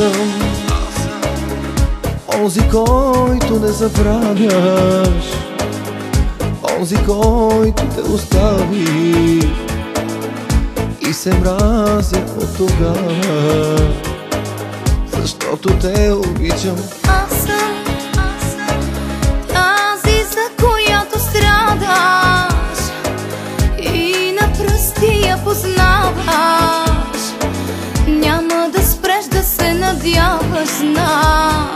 съм онзи, който не забравяш, онзи, който те остави и се мразя от тогава, защото те обичам. Аз съм тази, за която страдаш и на пръсти я познаваш. Няма да спреш да се надяваш, знам,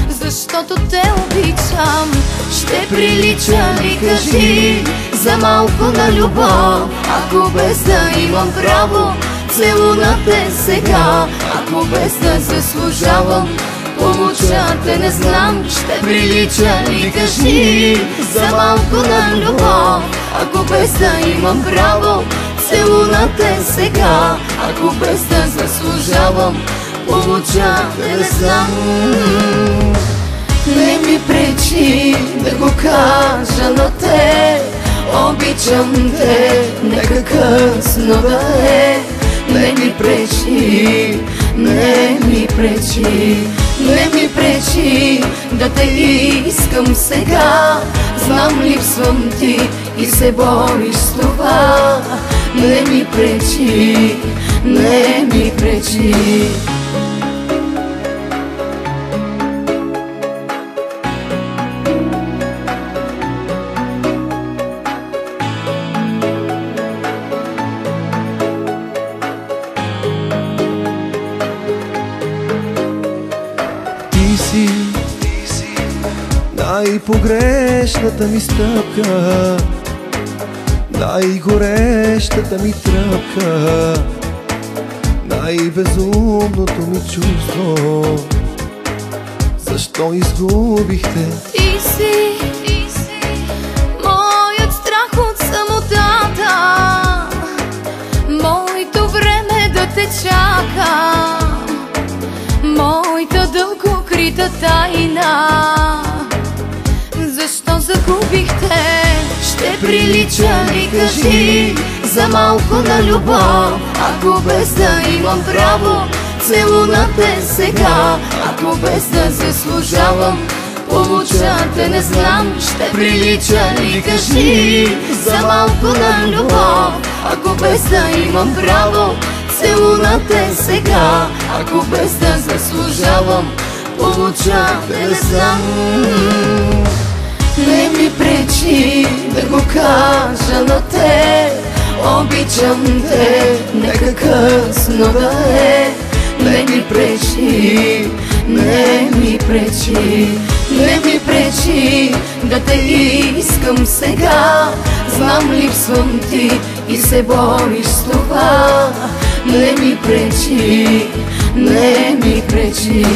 защото те обичам. Ще прилича ли, кажи, за малко на любов, ако без да имам право целуна те сега, ако без да заслужавам помоча те, не знам. Ще прилича ли, кажи, за малко на любов, ако без да имам право целуна те сега, ако без да заслужавам помоча те, не знам. Не ми пречи да го кажа на те, обичам те, нека късно да е. Не ми пречи, не ми пречи, не ми пречи да те искам сега. Знам, липсвам ти и се бориш с това. Не ми пречи, не ми пречи. Ти си най-погрешната ми стъпка, най-горещата ми тръпка, най-безумното ми чувство. Защо изгубихте? Ти си моят страх от самотата, моето време да те чака, моята дълго крита тайна. Защо загубихте? Ще прилича ли, кажи, за малко на любов, ако без да имам право целуна те сега, ако без да заслужавам помоча те, не знам. Ще прилича ли, кажи, за малко на любов, ако без да имам право целуна те сега, ако без да заслужавам помоча те, не знам. Не ми пречи да го кажа на те, обичам те, нека късно да е. Не ми пречи, не ми пречи, не ми пречи да те искам сега. Знам, липсвам ти и се бориш с това. Не ми пречи, не ми пречи.